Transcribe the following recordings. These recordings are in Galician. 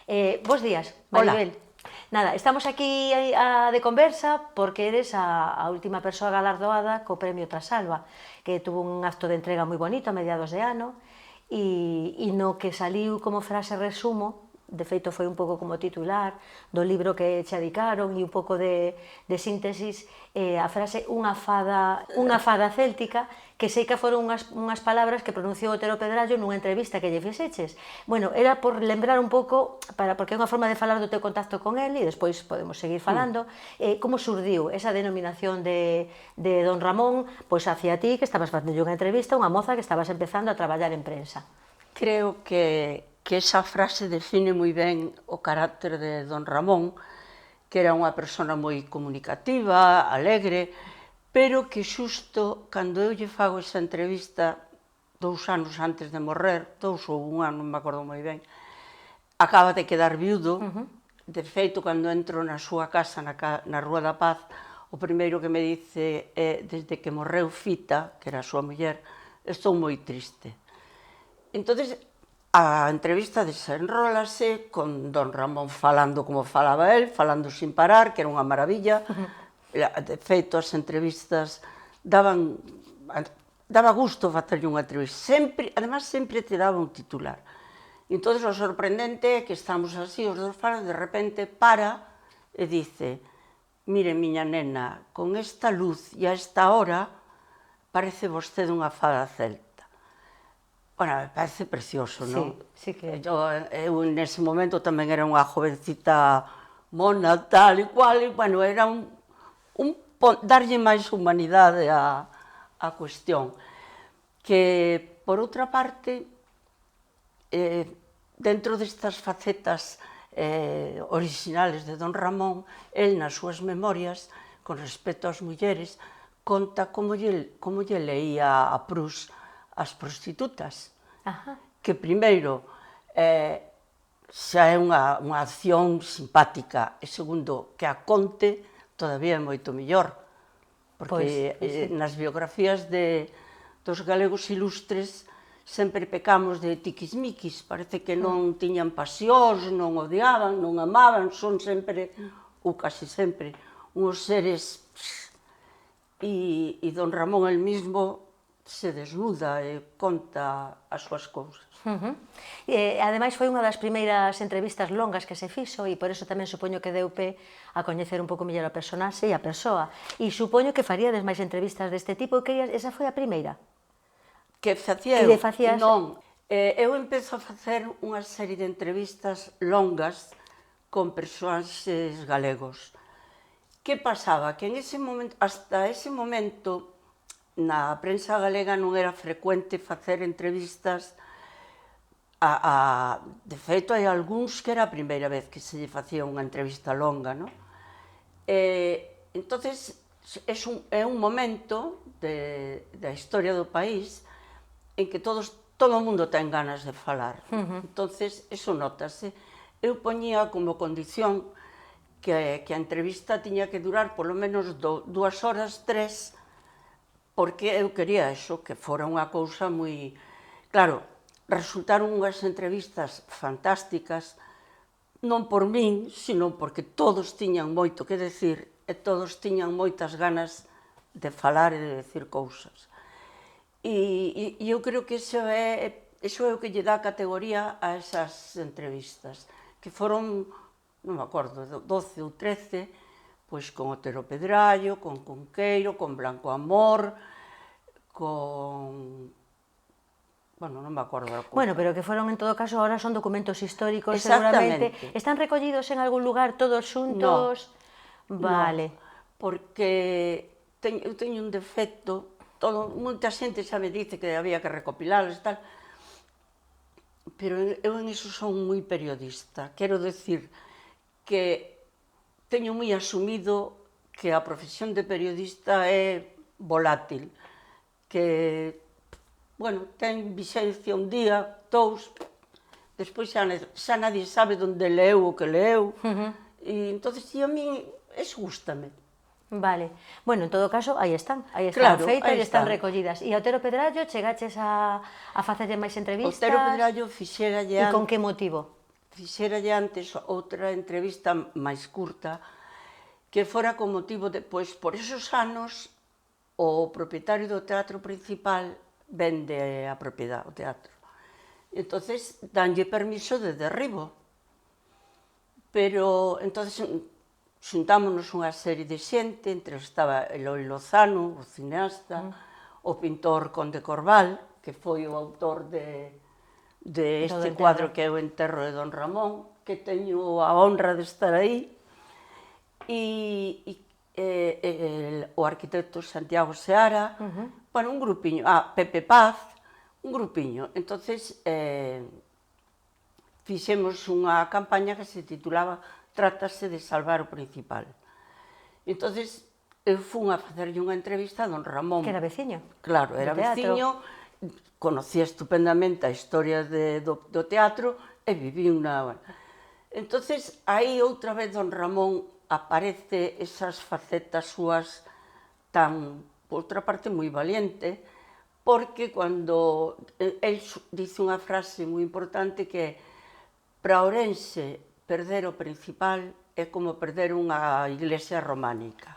Bos días, Hola. Maribel. Nada, estamos aquí de conversa porque eres a última persoa galardoada co Premio Trasalba, que tuvo un acto de entrega moi bonito a mediados de ano e no que saliu como frase resumo, de feito foi un pouco como titular do libro que che dedicaron e un pouco de síntesis, a frase unha fada céltica, que sei que foron unhas palabras que pronunciou Otero Pedrallo nunha entrevista que lle fixeches. Bueno, era por lembrar un pouco, porque é unha forma de falar do teu contacto con el e despois podemos seguir falando, como surdiu esa denominación de Don Ramón pois hacia ti, que estabas facendo unha entrevista, unha moza que estabas empezando a traballar en prensa. Creo que esa frase define moi ben o carácter de don Ramón, que era unha persona moi comunicativa, alegre, pero que xusto cando eu lle fago esa entrevista 2 anos antes de morrer, 2 ou 1 ano, non me acordo moi ben, acaba de quedar viudo. De feito, cando entro na súa casa na Rúa da Paz, o primeiro que me dice é: desde que morreu Fita, que era a súa muller, estou moi triste. Entonces, a entrevista desenrólase con don Ramón falando como falaba el, falando sin parar, que era unha maravilla. De feito, as entrevistas daba gusto facerlle unha entrevista. Sempre, además, sempre te daba un titular. Entonces, o sorprendente é que estamos así, os dous falan, de repente para e dice: mire, miña nena, con esta luz e a esta hora parece vostede unha fada celta. Bueno, me parece precioso, non? Sí que... Eu nese momento tamén era unha jovencita mona, tal e cual, e, bueno, era darlle máis humanidade á cuestión. Que, por outra parte, dentro destas facetas orixinales de don Ramón, el nas súas memorias, con respecto ás mulleres, conta como lle leía a Proust as prostitutas. Que primeiro xa é unha acción simpática, e segundo, que a conte todavía é moito mellor, porque nas biografías dos galegos ilustres sempre pecamos de tiquismiquis, parece que non tiñan pasións, non odiaban, non amaban, son sempre, ou casi sempre, uns seres... E don Ramón el mismo se desnuda e conta as súas cousas. Ademais, foi unha das primeiras entrevistas longas que se fixo e por eso tamén supoño que deu pé a coñecer un pouco mellor a personaxe e a persoa. E supoño que faríades máis entrevistas deste tipo. Esa foi a primeira? Que facía eu? Non. Eu empezo a facer unha serie de entrevistas longas con persoaxes galegos. Que pasaba? Que en ese momento, hasta ese momento, na prensa galega non era frecuente facer entrevistas. De feito, hai algúns que era a primeira vez que se lle facía unha entrevista longa, non? Entonces, é un momento da historia do país en que todo o mundo ten ganas de falar. Entonces, eso notase. Eu poñía como condición que a entrevista tiña que durar polo menos 2 horas, 3, porque eu quería eso, que fora unha cousa moi... Claro, resultaron unhas entrevistas fantásticas, non por min, sino porque todos tiñan moito que decir e todos tiñan moitas ganas de falar e de decir cousas. E eu creo que iso é o que lle dá categoría a esas entrevistas, que foron, non me acordo, 12 ou 13, pois con Otero Pedrallo, con Cunqueiro, con Blanco Amor, con... Bueno, non me acordo. Bueno, pero que foron, en todo caso, ahora son documentos históricos, seguramente. Están recollidos en algún lugar todos xuntos? Vale. Porque eu teño un defecto, moita xente xa me dice que había que recopilalos e tal, pero eu en iso son moi periodista. Quero decir que teño moi asumido que a profesión de periodista é volátil, que, bueno, ten vixencia un día, 2, despois xa nadie sabe onde leu o que leu, e entón, a min, eso gústame. Vale. Bueno, en todo caso, aí están feitas e están recollidas. E a Otero Pedrallo chegaches a facerlle máis entrevistas? Otero Pedrallo fixéralle... E con que motivo? fixeralle antes outra entrevista máis curta que fora con motivo de, pois, por esos anos o propietario do teatro principal vende a propiedade, o teatro. Entonces, danlle permiso de derribo. Pero, entonces, xuntámonos unha serie de xente, entre estaba Eloi Lozano, o cineasta, o pintor Conde Corval, que foi o autor de este cuadro que é o Enterro de Don Ramón, que teño a honra de estar aí, e o arquitecto Santiago Seara, bueno, un grupiño, Pepe Paz, un grupiño. Entonces, fixemos unha campaña que se titulaba Trátase de salvar o principal. Entonces, eu fun a facerlle unha entrevista a don Ramón. Que era veciño. Claro, era veciño, conocía estupendamente a historia do teatro e viví unha... Entonces, aí outra vez don Ramón aparece esas facetas súas tan, por outra parte, moi valiente, porque cando el dice unha frase moi importante que para Ourense perder o principal é como perder unha iglesia románica.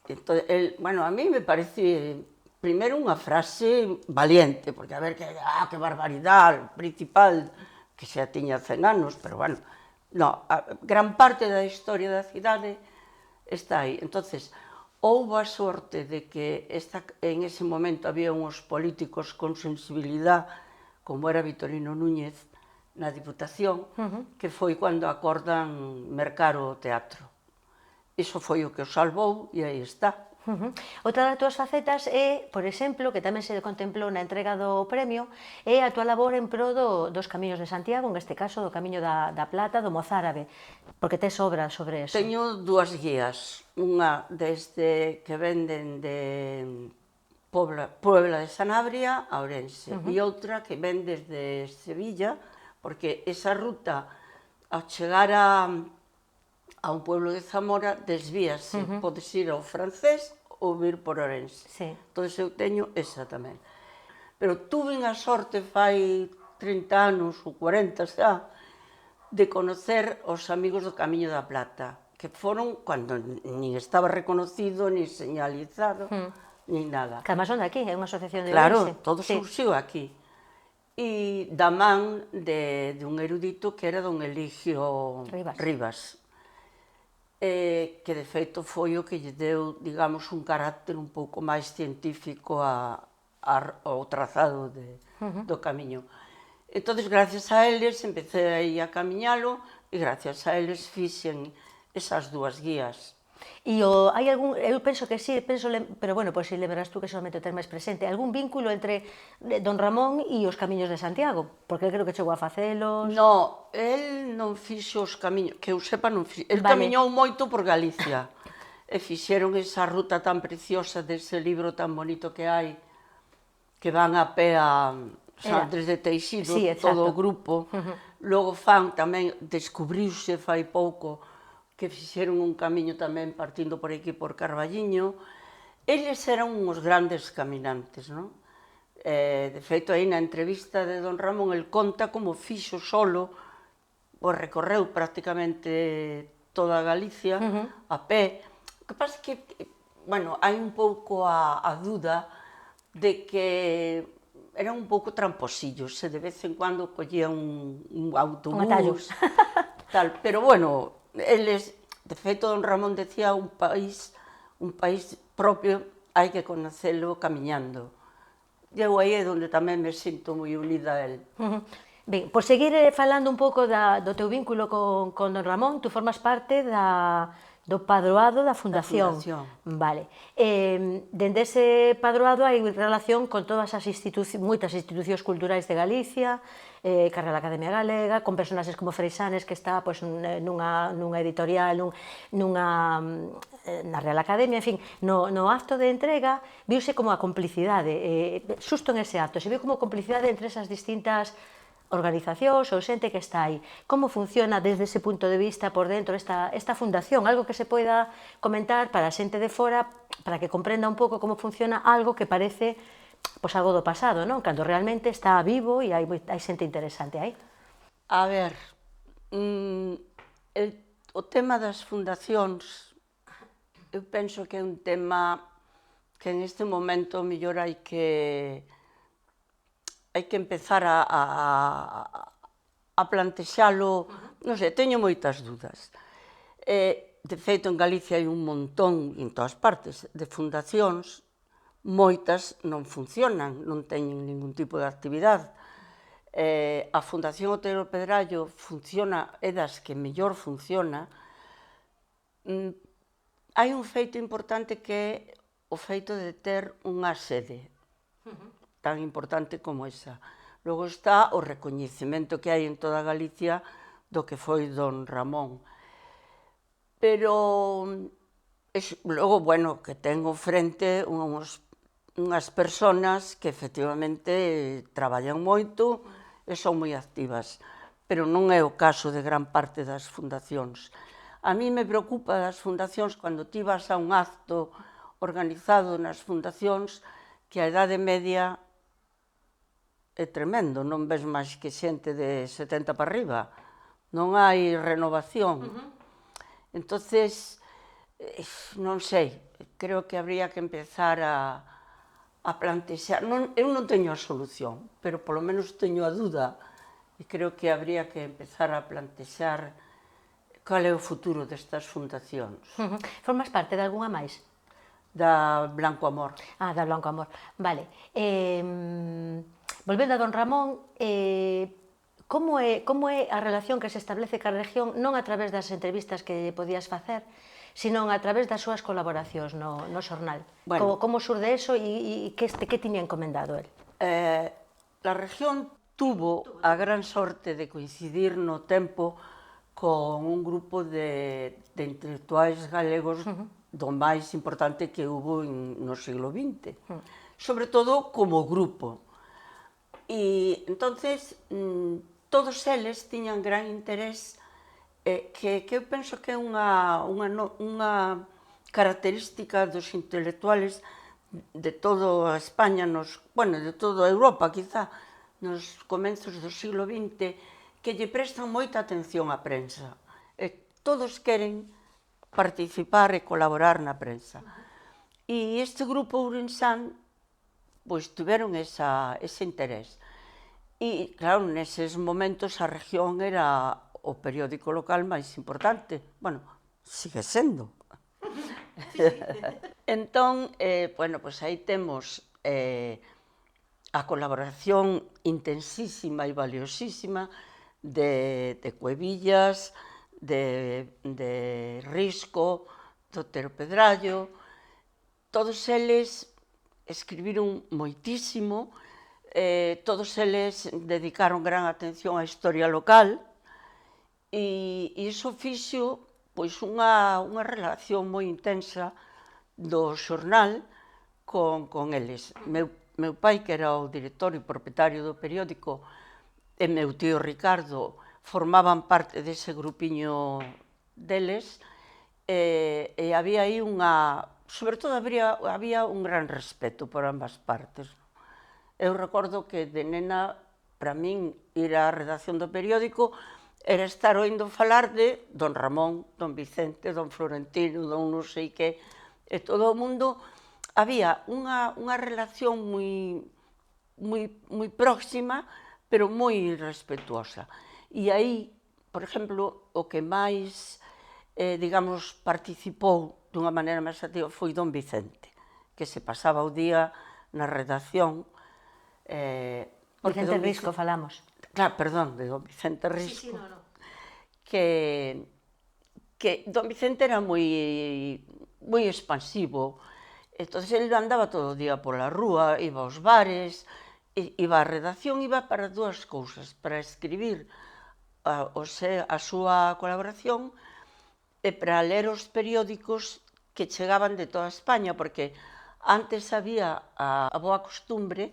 Entón, bueno, a mí me parece primeiro unha frase valiente, porque a ver, que barbaridade, o principal, que xa tiña 100 anos, pero bueno, no, gran parte da historia da cidade está aí. Entonces, houve a sorte de que en ese momento había uns políticos con sensibilidade, como era Vitorino Núñez, na Diputación, que foi cando acordan mercar o teatro. Iso foi o que o salvou e aí está. Outra das túas facetas é, por exemplo, que tamén se contemplou na entrega do premio, é a túa labor en pro dos Camiños de Santiago, en este caso do Camiño da Plata, do Mozárabe, porque tes obras sobre eso. Teño dúas guías, unha desde que venden de Puebla de Sanabria a Ourense, e outra que ven desde Sevilla, porque esa ruta, ao chegar a un pueblo de Zamora, desvíase, podes ir ao francés ou vir por Ourense. Entón, eu teño esa tamén. Pero tuve a sorte, fai 30 anos ou 40 xa, de conocer os amigos do Camiño da Plata, que foron cando nin estaba reconocido, nin señalizado, nin nada. Que además son de aquí, é unha asociación de Claro, Ourense. todo surxiu aquí. E da man dun erudito que era don Eligio Rivas, que de feito foi o que lle deu, digamos, un carácter un pouco máis científico ao trazado do camiño. Entón, gracias a eles, empecé aí a camiñalo e gracias a eles fixen esas dúas guías. E hai algún, eu penso que sí, pero bueno, pois se lembrarás tú que solamente o ter máis presente, algún vínculo entre don Ramón e os Camiños de Santiago? Porque creo que chegou a facelos... No, el non fixo os camiños, que eu sepa non fixo. El camiñou moito por Galicia. E fixeron esa ruta tan preciosa dese libro tan bonito que hai, que van a pé a San Andrés de Teixido, todo o grupo. Logo fan tamén, descubriuse fai pouco, que fixeron un camiño tamén partindo por aquí por Carballiño. Eles eran uns grandes caminantes, non? De feito, aí na entrevista de don Ramón, el conta como fixo solo, pois recorreu prácticamente toda Galicia a pé. O que pasa é que, bueno, hai un pouco a dúda de que eran un pouco tramposillos, e de vez en cuando collían un autobús, tal, pero bueno, eles, de feito, don Ramón decía un país propio hai que conocelo camiñando. E eu aí é onde tamén me sinto moi unida a él. Ben, por seguir falando un pouco do teu vínculo con don Ramón, tú formas parte do padroado da Fundación. Vale. Dende ese padroado hai relación con todas as moitas institucións culturais de Galicia, ca Real Academia Galega, con personaxes como Freixanes, que está nunha editorial, na Real Academia, en fin, no acto de entrega viuse como a complicidade, xusto en ese acto, se viu como complicidade entre esas distintas organizacións ou xente que está aí. Como funciona desde ese punto de vista por dentro esta fundación? Algo que se poida comentar para a xente de fora, para que comprenda un pouco como funciona algo que parece pois algo do pasado, non? Cando realmente está vivo e hai xente interesante aí. A ver, O tema das fundacións, eu penso que é un tema que en este momento mellor hai que empezar a plantexalo, non sei, teño moitas dúdas. De feito, en Galicia hai un montón, en todas partes, de fundacións, moitas non funcionan, non teñen ningún tipo de actividade. A Fundación Otero Pedrallo funciona, é das que mellor funciona. Hai un feito importante que é o feito de ter unha sede tan importante como esa. Logo está o recoñecemento que hai en toda Galicia do que foi don Ramón. Pero logo, bueno, que tengo frente unhas persoas que efectivamente traballan moito e son moi activas, pero non é o caso de gran parte das fundacións. A mí me preocupa das fundacións cando ti vas a un acto organizado nas fundacións que a idade media é tremendo, non ves máis que xente de 70 para arriba, non hai renovación. Entonces, non sei, creo que habría que empezar a plantexar, eu non teño a solución, pero polo menos teño a dúda e creo que habría que empezar a plantexar cal é o futuro destas fundacións. Formas parte de algunha máis? Da Blanco Amor. Da Blanco Amor, vale. Volvendo a don Ramón, como é a relación que se establece ca región non a través das entrevistas que podías facer, sino a través das súas colaboracións no xornal? Como surde eso e que tiña encomendado el? A región tuvo a gran sorte de coincidir no tempo con un grupo de intelectuais galegos do máis importante que hubo no siglo XX, sobre todo como grupo. E entonces todos eles tiñan gran interés, que eu penso que é unha característica dos intelectuales de toda a España, de toda a Europa, quizá, nos comenzos do siglo XX, que lle prestan moita atención á prensa. Todos queren participar e colaborar na prensa. E este grupo ourensán pois tiveron ese interés. E, claro, neses momentos a región era o periódico local máis importante. Bueno, sigue sendo. Entón, pois aí temos a colaboración intensísima e valiosísima de Cuevillas, de Risco, do Otero Pedrallo. Todos eles escribiron moitísimo, todos eles dedicaron gran atención á historia local e iso fixo pois unha relación moi intensa do xornal con eles. Meu pai, que era o director e propietario do periódico, e meu tío Ricardo formaban parte dese grupiño deles, e había aí sobre todo había un gran respeto por ambas partes. Eu recordo que de nena, para min, ir á redacción do periódico era estar oindo falar de don Ramón, don Vicente, don Florentino, don non sei que, e todo o mundo. Había unha relación moi próxima, pero moi respetuosa. E aí, por exemplo, o que máis, digamos, participou dunha maneira máis activa foi don Vicente, que se pasaba o día na redacción. Vicente Risco falamos. Claro, perdón, de don Vicente Risco. Que don Vicente era moi expansivo. Entón, ele andaba todo o día pola rúa, iba aos bares, iba á redacción, iba para dúas cousas, para escribir a súa colaboración e para ler os periódicos que chegaban de toda España, porque antes había a boa costumbre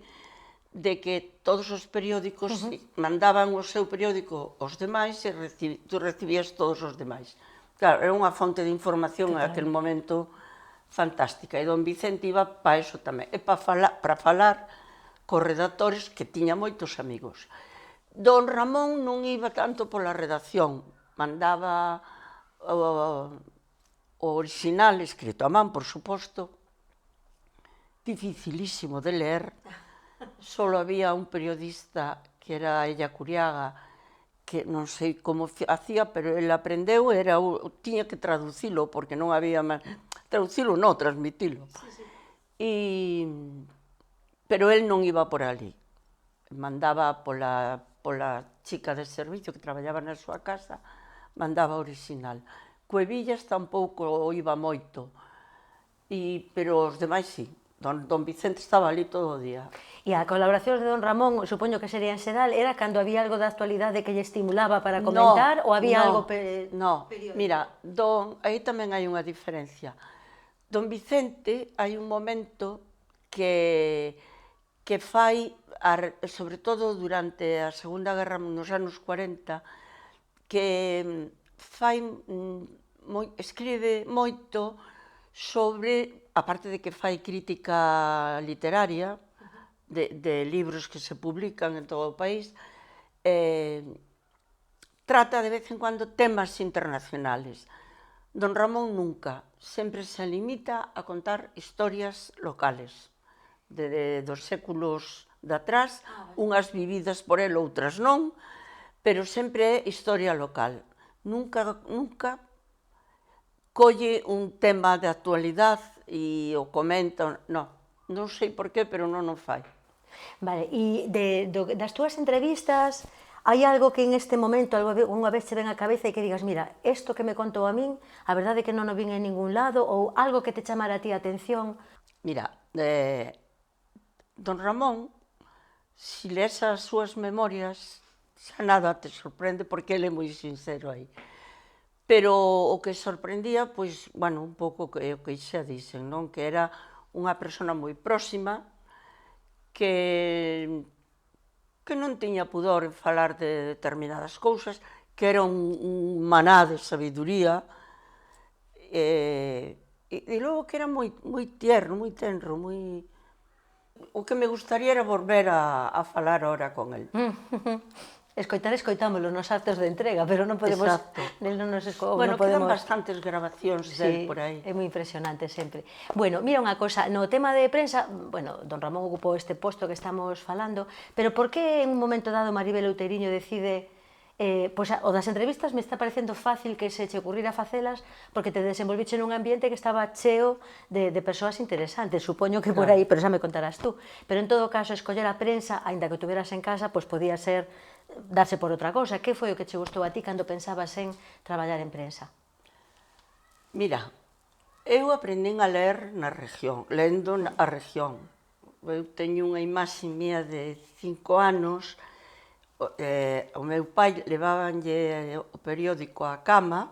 de que todos os periódicos mandaban o seu periódico aos demais e tú recibías todos os demais. Claro, era unha fonte de información en aquel momento fantástica, e don Vicente iba para iso tamén, e para falar cos redactores, que tiña moitos amigos. Don Ramón non iba tanto pola redacción, mandaba o original escrito a man, por suposto, dificilísimo de ler. Solo había un periodista que era Ella Curiaga, que non sei como facía, pero ele aprendeu, tiña que traducilo, porque non había máis... Traducilo non, transmitilo. Pero el non iba por ali. Mandaba pola chica de servicio que traballaba na súa casa, mandaba original. Cuevillas tampouco o iba moito, pero os demais sí. Don Vicente estaba ali todo o día. E a colaboración de don Ramón, supoño que sería en xeral, era cando había algo da actualidade que lle estimulaba para comentar, ou había algo periódico? No, mira, aí tamén hai unha diferencia. Don Vicente, hai un momento que fai, sobre todo durante a Segunda Guerra, nos anos 40, que escribe moito sobre, aparte de que fai crítica literaria de libros que se publican en todo o país, trata de vez en cuando temas internacionales. Don Ramón nunca, sempre se limita a contar historias locales, dos séculos de atrás, unhas vividas por el, outras non, pero sempre é historia local. Nunca colle un tema de actualidade e o comenta, non sei por qué, pero non o fai. Vale, e das túas entrevistas, hai algo que en este momento unha vez che ven á cabeza e que digas, mira, isto que me contou a min, a verdade é que non o vin en ningún lado, ou algo que te chamara a ti a atención? Mira, don Ramón, se lees as súas memorias, xa nada te sorprende porque ele é moi sincero aí. Pero o que sorprendía, pois, bueno, un pouco o que xa dixen, non? Que era unha persona moi próxima, que non tiña pudor en falar de determinadas cousas, que era un maná de sabiduría, e logo que era moi tierno, moi tenro, moi... O que me gustaría era volver a falar ahora con el. Escoitámolo nos actos de entrega, pero non podemos... Exacto. Bueno, quedan bastantes grabacións del por aí. É moi impresionante sempre. Bueno, mira unha cosa, no tema de prensa, bueno, don Ramón ocupou este posto que estamos falando, pero por que en un momento dado Maribel Outeiriño decide... Pois o das entrevistas me está parecendo fácil que se che ocurrira facelas porque te desenvolviche nun ambiente que estaba cheo de persoas interesantes, supoño que por aí, pero xa me contarás tú. Pero en todo caso, escoller a prensa, aínda que o tuveras en casa, pois podía ser darse por outra cousa. Que foi o que che gustou a ti cando pensabas en traballar en prensa? Mira, eu aprendín a ler na región, lendo a región. Eu teño unha imaxe mía de 5 anos. O meu pai levábanlle o periódico á cama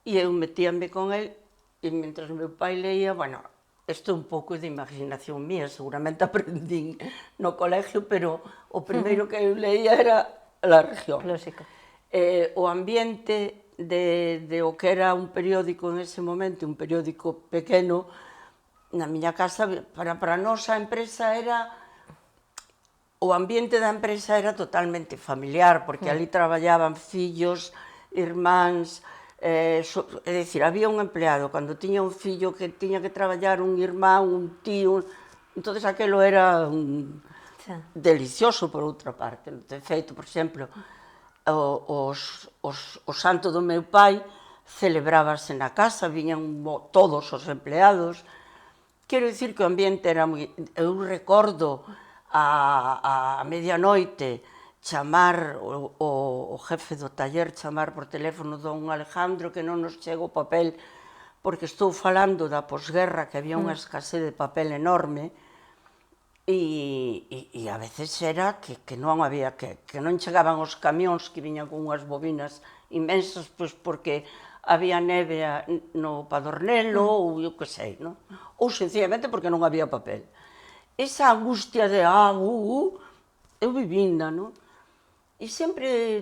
e eu metíame con el e mentre o meu pai leía, bueno, isto é un pouco de imaginación mía, seguramente aprendín no colegio, pero o primeiro que eu leía era La Región. Lógico. O ambiente de o que era un periódico en ese momento, un periódico pequeno, na miña casa, para nós a empresa era... O ambiente da empresa era totalmente familiar, porque ali traballaban fillos, irmáns, é dicir, había un empleado, cando tiña un fillo que tiña que traballar, un irmán, un tío, entonces aquelo era delicioso por outra parte. De feito, por exemplo, o santo do meu pai celebrábase na casa, viñan todos os empleados. Quero dicir que o ambiente era moi... Eu recordo a medianoite chamar o jefe do taller, chamar por teléfono don Alejandro que non nos chega o papel porque estou falando da posguerra, que había unha escasez de papel enorme e a veces era que non había, que non chegaban os camións que viñan con unhas bobinas inmensas, pois porque había neve no Padornelo ou eu que sei, non? Ou sencillamente porque non había papel. Esa angustia de eu vivinda, non? E sempre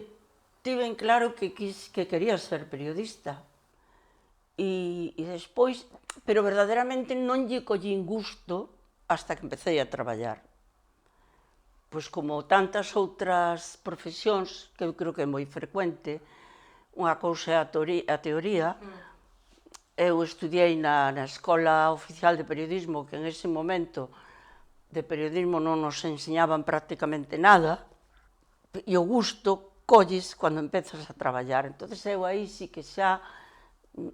tiven claro que quería ser periodista. E despois, pero verdadeiramente non lle collín gusto hasta que empecé a traballar. pois como tantas outras profesións, que eu creo que é moi frecuente, unha cousa é a teoría. Eu estudiei na Escola Oficial de Periodismo, que en ese momento de periodismo non nos enseñaban prácticamente nada, e o gusto colles cando empezas a traballar. Entón, eu aí sí que xa...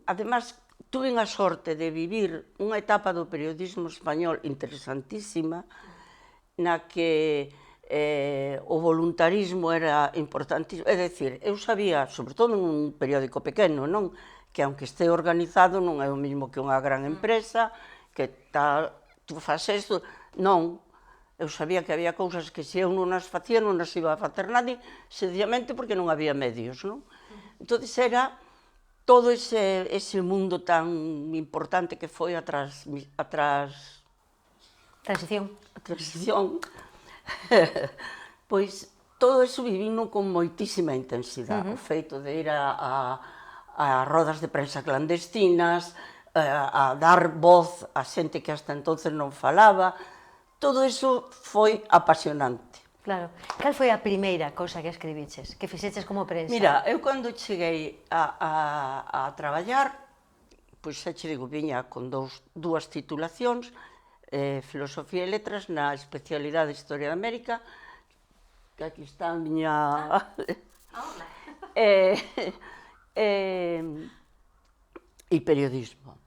Ademais, tuve a sorte de vivir unha etapa do periodismo español interesantísima, na que o voluntarismo era importantísimo. É dicir, eu sabía, sobre todo nun periódico pequeno, non? Que aunque este organizado non é o mesmo que unha gran empresa, que tal, tú faz isto, non. Eu sabía que había cousas que se eu non as facía non as iba a facer nadie, sencillamente porque non había medios, non? Entón era todo ese mundo tan importante que foi a transición, pois todo iso vivino con moitísima intensidade. O feito de ir a rodas de prensa clandestinas, a dar voz a xente que hasta entonces non falaba, todo iso foi apasionante. Claro. Cal foi a primeira cousa que escribiches, que fixeches como prensa? Mira, eu cando cheguei a traballar, pois xa che digo, viña con dúas titulacións, Filosofía e Letras na especialidade de Historia de América, que aquí está a miña... e periodismo.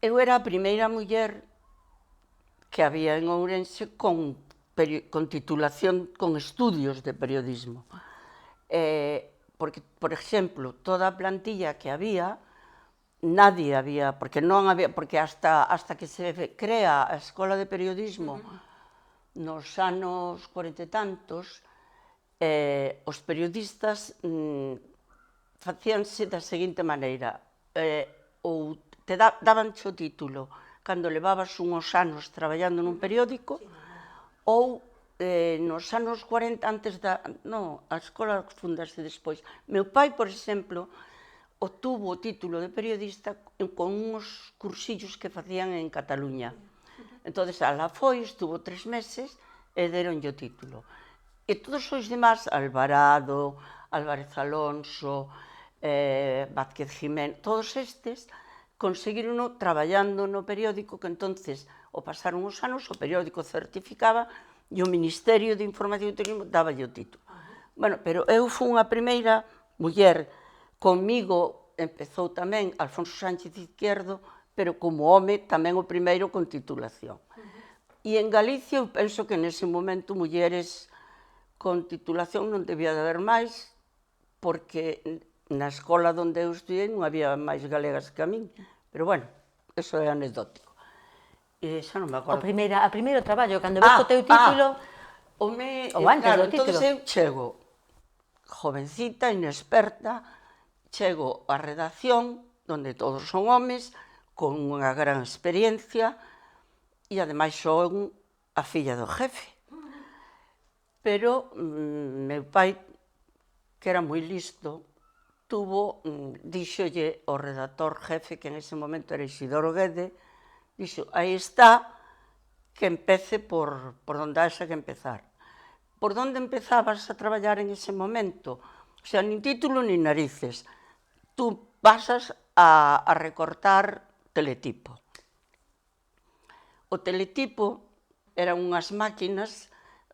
Eu era a primeira muller que había en Ourense con titulación, con estudios de periodismo. Porque, por exemplo, toda a plantilla que había, nadie había, porque non había, porque hasta que se crea a Escola de Periodismo nos anos 40 e tantos, os periodistas facíanse da seguinte maneira, ou te dabanche o título cando levabas unhos anos traballando nun periódico, ou nos anos 40, antes da... Non, a escola fundase despois. Meu pai, por exemplo, obtuvo o título de periodista con uns cursillos que facían en Cataluña. Entón, alá foi, estuvo 3 meses e deronlle o título. E todos os demás, Alvarado, Álvarez Alonso, Vázquez Jiménez, todos estes conseguirono traballando no periódico, que entonces, ao pasaron os anos, o periódico certificaba e o Ministerio de Información e Turismo daballe o título. Bueno, pero eu fui a primeira muller. Comigo empezou tamén Alfonso Sánchez Izquierdo, pero como home tamén o primeiro con titulación. E en Galicia eu penso que nese momento mulleres con titulación non debía de haber máis, porque na escola onde eu estudei non había máis galegas que a min. Pero bueno, eso é anecdótico. Xa non me acordo. A primeiro traballo, cando ves o teu título... Ou antes do título. Entón eu chego, jovencita, inexperta, chego á redacción, onde todos son homes, con unha gran experiencia, e ademais son a filla do jefe. Pero meu pai, que era moi listo, díxolle ao redactor jefe, que en ese momento era Isidoro Guede, dixo, aí está, que empece por onde haxa que empezar. Por onde empezabas a traballar en ese momento? O sea, nin título nin narices. Tú pasas a recortar teletipo. O teletipo eran unhas máquinas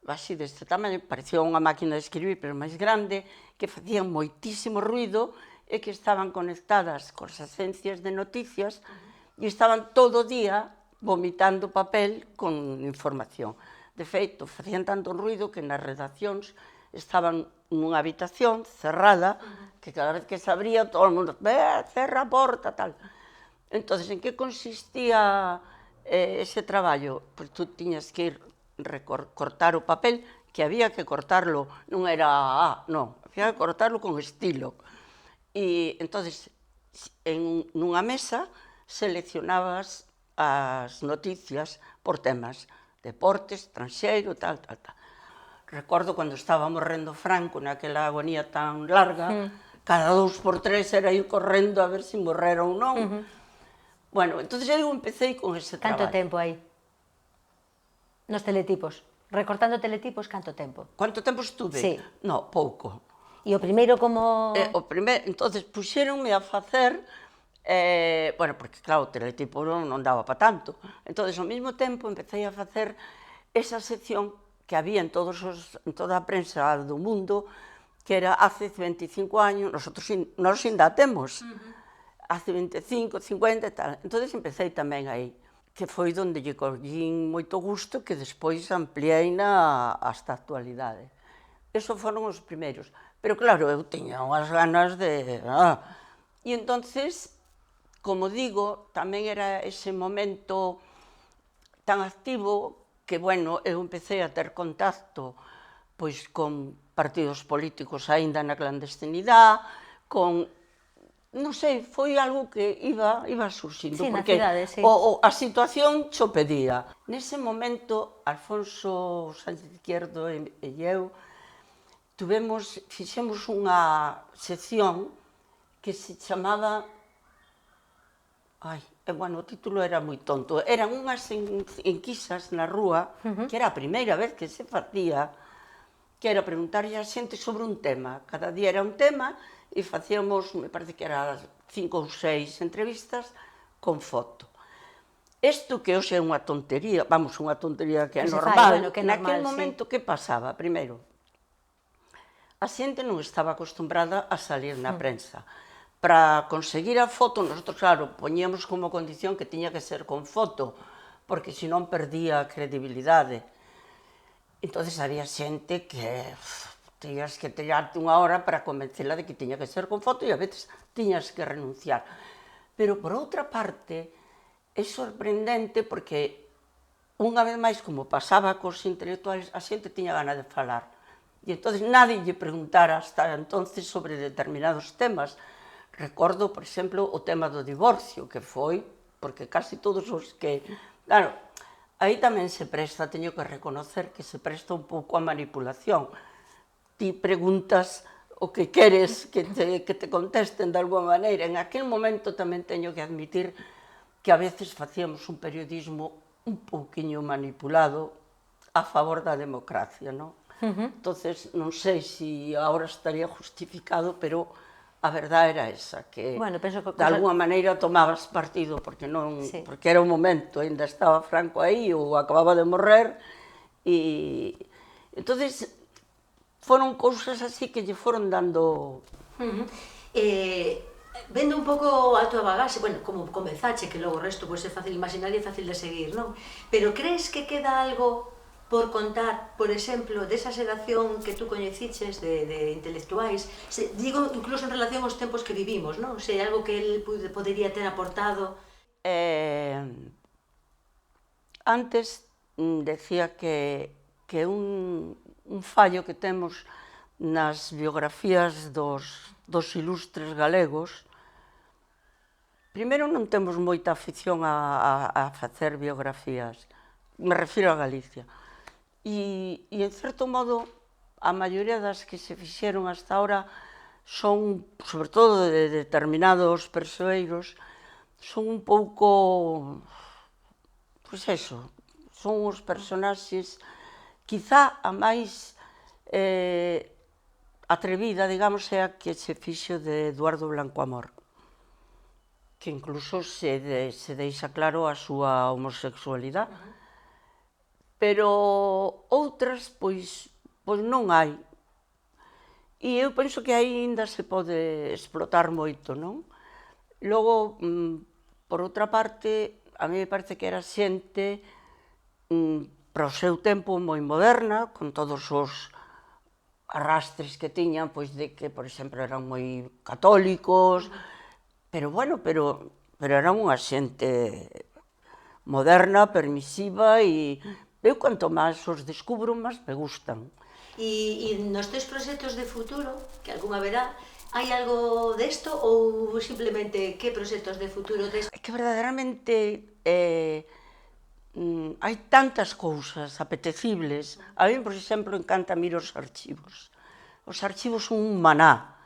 así deste tamaño, parecía unha máquina de escribir, pero máis grande, que facían moitísimo ruido e que estaban conectadas coas agencias de noticias e estaban todo o día vomitando papel con información. De feito, facían tanto ruido que nas redaccións estaban nunha habitación cerrada, que cada vez que se abría todo o mundo, cerra a porta, tal. Entón, en que consistía ese traballo? Pois tú tiñas que ir cortar o papel, que había que cortarlo, non era non, había que cortarlo con estilo. E entón, nunha mesa, seleccionabas as noticias por temas, deportes, estranxeiro, tal. Recordo cando estaba morrendo Franco naquela agonía tan larga, cada 2 por 3 era ir correndo a ver se morrera ou non. Bueno, entón eu empecé con ese traballo. Canto tempo aí? Nos teletipos? Recortando teletipos, canto tempo? Quanto tempo estuve? Sí. No, pouco. E o primeiro como... Entonces puxéronme a facer, bueno, porque claro, o teletipo non daba para tanto. Entonces, ao mesmo tempo, empecé a facer esa sección que había en toda a prensa do mundo, que era hace 25 años, nós ainda temos, hace 25, 50 e tal. Entonces empecé tamén aí, que foi onde lle collín moito gusto, que despois ampliei hasta a actualidade. Esos foron os primeiros. Pero claro, eu tiña unhas ganas de... E entonces, como digo, tamén era ese momento tan activo que, bueno, eu empecé a ter contacto pois con partidos políticos aínda na clandestinidade, con... non sei, foi algo que iba surxindo, Sí, porque na cidade, sí. a situación xo pedía. Nese momento, Alfonso Sánchez Izquierdo e eu fixemos unha sección que se chamaba... bueno, o título era moi tonto. Eran unhas enquisas na rúa, que era a primeira vez que se facía, que era preguntarlle a xente sobre un tema. Cada día era un tema e facíamos, me parece que era 5 ou 6 entrevistas con foto. Isto que hoxe é unha tontería, vamos, unha tontería que é normal. Naquel momento, que pasaba? Primeiro, a xente non estaba acostumbrada a salir na prensa. Para conseguir a foto, nosotros, claro, poñíamos como condición que tiña que ser con foto, porque senón perdía a credibilidade. Entón, había xente que tiñas que tirarte unha hora para convencela de que tiña que ser con foto e a veces tiñas que renunciar. Pero, por outra parte, é sorprendente porque, unha vez máis, como pasaba cos intelectuales, a xente tiña gana de falar. E entón, nadie lle preguntara hasta entonces sobre determinados temas. Recordo, por exemplo, o tema do divorcio, que foi, porque casi todos os que... Claro, aí tamén se presta, teño que reconocer que se presta un pouco a manipulación. Ti preguntas o que queres que te contesten de alguma maneira. En aquel momento tamén teño que admitir que a veces facíamos un periodismo un pouquiño manipulado a favor da democracia, non? Entonces, non sei se agora estaría justificado, pero a verdade era esa, que de alguma maneira tomabas partido, porque era o momento, ainda estaba Franco aí, ou acababa de morrer, e entonces foron cousas así que lle foron dando... Vendo un pouco a tua bagaxe, bueno, como comezache, que logo o resto é fácil imaginar e fácil de seguir, non? Pero crees que queda algo por contar, por exemplo, desa xeración que tú coñeciches de intelectuais, digo, incluso en relación aos tempos que vivimos, non? Se algo que el podería ter aportado... Antes decía que un fallo que temos nas biografías dos ilustres galegos, primeiro non temos moita afición a facer biografías, me refiro a Galicia. E, en certo modo, a maioría das que se fixeron hasta ahora son, sobre todo de determinados persoeiros, son un pouco, pois eso, son os personaxes, quizá a máis atrevida, digamos, é a que se fixo de Eduardo Blanco Amor, que incluso se deixa claro a súa homosexualidade. Pero outras, pois non hai. E eu penso que aí ainda se pode explotar moito, non? Logo, por outra parte, a mí me parece que era xente para o seu tempo moi moderna, con todos os arrastres que tiñan, pois de que, por exemplo, eran moi católicos, pero bueno, pero eran unha xente moderna, permisiva e... Eu, quanto máis os descubro, máis me gustan. E nos teus proxectos de futuro, que algún haberá, hai algo desto ou simplemente que proxectos de futuro tes? É que verdadeiramente hai tantas cousas apetecibles. A mí, por exemplo, encanta mir os archivos. Os archivos son un maná.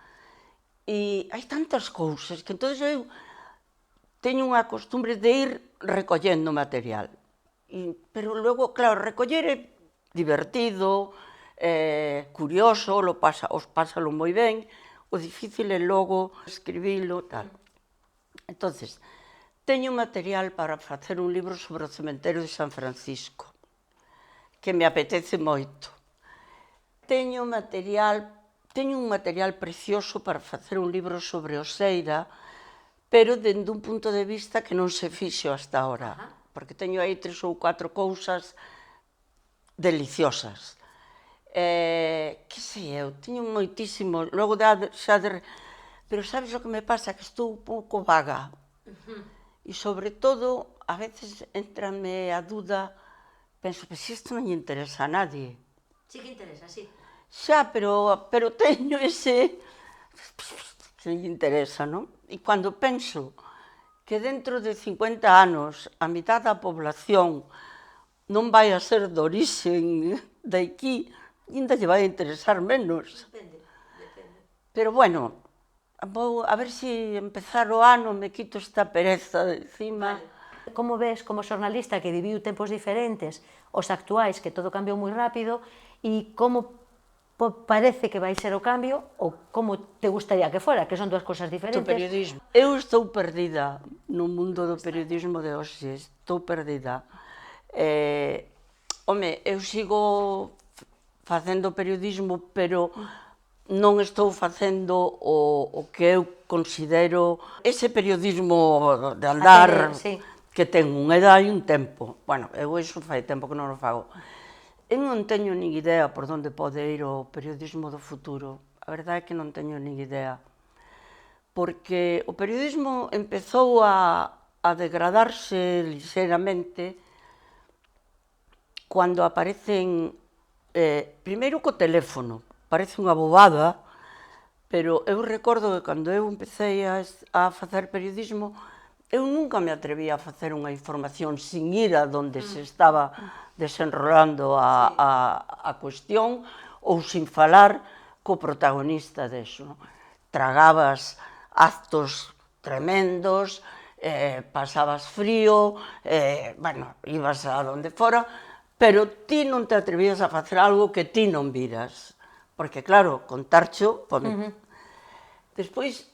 E hai tantas cousas que entón eu teño unha costumbre de ir recollendo material. Pero logo, claro, recoller divertido, curioso, os pásalo moi ben, o difícil é logo escribilo, tal. Entonces, teño material para facer un libro sobre o cementerio de San Francisco, que me apetece moito. Teño un material precioso para facer un libro sobre Oseira, pero dende un punto de vista que non se fixo hasta ahora, porque teño aí 3 ou 4 cousas deliciosas. Que sei eu, teño moitísimo, logo pero sabes o que me pasa? Que estou un pouco vaga. E sobre todo, a veces entrame a dúda, penso, se isto non lle interesa a nadie. Sí que interesa, sí. Xa, pero teño ese... que lle interesa, non? E cando penso que dentro de 50 anos a mitad da población non vai a ser de orixen de aquí, ainda lle vai a interesar menos. Depende. Pero bueno, vou a ver se empezar o ano me quito esta pereza de encima. Como ves, como xornalista que viviu tempos diferentes, os actuais, que todo cambiou moi rápido, e como parece que vai ser o cambio, ou como te gustaría que fora, que son dúas cousas diferentes. Do periodismo. Eu estou perdida no mundo do periodismo de hoxe, estou perdida. Eu sigo facendo periodismo, pero non estou facendo o que eu considero ese periodismo de andar, que ten unha edad e un tempo. Bueno, eu iso fai tempo que non o fago. Eu non teño nin idea por onde pode ir o periodismo do futuro. A verdade é que non teño nin idea. Porque o periodismo empezou a degradarse lixeiramente cando aparecen, primeiro co teléfono. Parece unha bobada, pero eu recordo que cando eu empecé a facer periodismo, eu nunca me atrevía a facer unha información sin ir a donde se estaba desenrolando a cuestión ou sin falar co protagonista deso. Tragabas actos tremendos, pasabas frío, ibas a donde fora, pero ti non te atrevías a facer algo que ti non viras. Porque, claro, contarcho... Despois,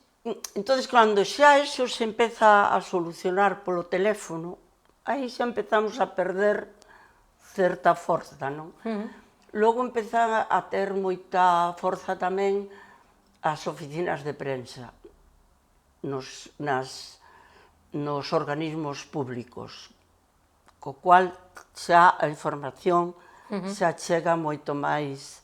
entonces, cando xa eso se empeza a solucionar polo teléfono, aí xa empezamos a perder certa forza, non? Logo empezaba a ter moita forza tamén as oficinas de prensa nos organismos públicos, co cual xa a información xa chega moito máis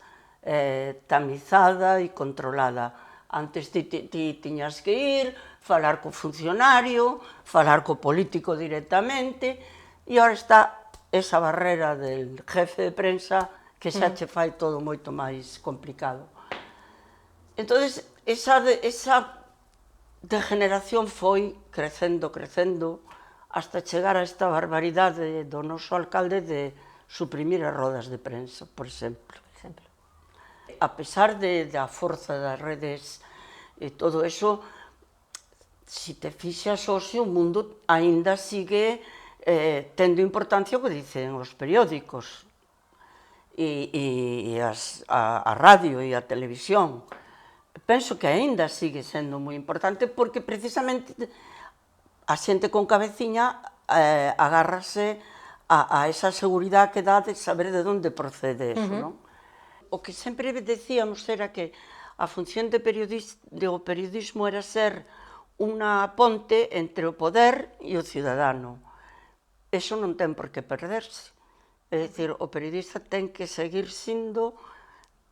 tamizada e controlada. Antes ti tiñas que ir, falar co funcionario, falar co político directamente, e agora está esa barrera del jefe de prensa que xa che fai todo moito máis complicado. Entón, esa degeneración foi crecendo, hasta chegar a esta barbaridade do noso alcalde de suprimir as rodas de prensa, por exemplo. A pesar da forza das redes e todo eso, se te fixas hoxe, o mundo aínda sigue tendo importancia o que dicen os periódicos e a radio e a televisión. Penso que aínda sigue sendo moi importante porque precisamente a xente con cabeciña agárrase a esa seguridade que dá de saber de onde procede eso, non? O que sempre decíamos era que a función do periodismo era ser unha ponte entre o poder e o cidadano. Eso non ten por que perderse. É dicir, o periodista ten que seguir sendo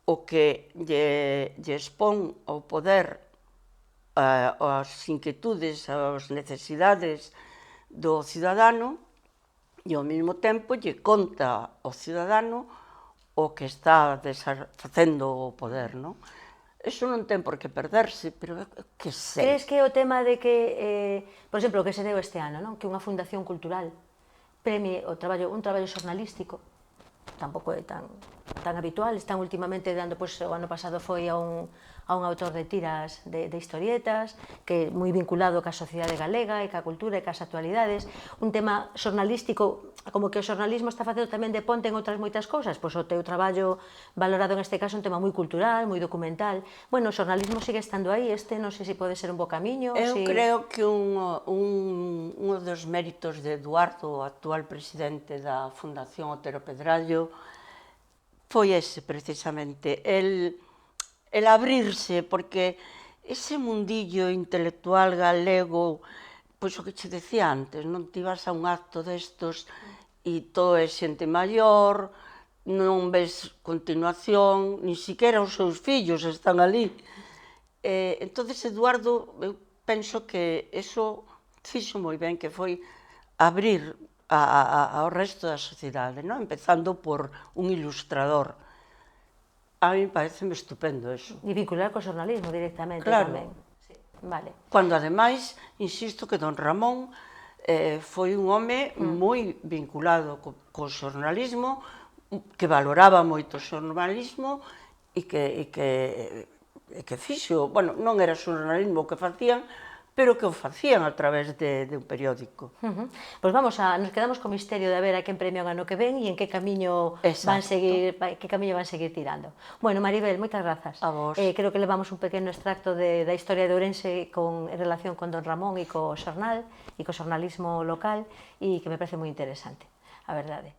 o que lle expón ao poder as inquietudes, as necesidades do cidadano e ao mesmo tempo lle conta ao cidadano o que está facendo o poder, non? Eso non ten por que perderse, pero que sei. Crees que o tema de que, por exemplo, o que se deu este ano, non? Que unha fundación cultural premie un traballo xornalístico, tampouco é tan tan habitual, están últimamente dando, pois, o ano pasado foi a un autor de tiras de historietas, que é moi vinculado ca sociedade galega e ca cultura e cas actualidades, un tema xornalístico, como que o xornalismo está facendo tamén de ponte en outras moitas cousas, pois o teu traballo valorado en este caso un tema moi cultural, moi documental. Bueno, o xornalismo sigue estando aí, non sei se pode ser un bo camiño. Eu creo que un dos méritos de Eduardo, o actual presidente da Fundación Otero Pedrallo, foi ese precisamente, el abrirse, porque ese mundillo intelectual galego, pois o que che decía antes, non te ibas a un acto destos e todo é xente maior, non ves continuación, ni siquiera os seus fillos están ali. Entón, Eduardo, eu penso que eso fixo moi ben, que foi abrir ao resto da sociedade, non? Empezando por un ilustrador. A mí pareceme estupendo eso. E vincular co xornalismo directamente Claro. tamén. Sí. Vale. Cando, ademais, insisto que don Ramón foi un home moi vinculado co xornalismo, que valoraba moito o xornalismo e que fixo, bueno, non era xornalismo o que facían, pero que o facían a través de un periódico. Pois nos quedamos co misterio de ver a quen premio ano que ven e en que camiño van seguir tirando. Bueno, Maribel, moitas grazas. A vos. Creo que levamos un pequeno extracto da historia de Ourense en relación con don Ramón e co xornal e co xornalismo local e que me parece moi interesante, a verdade.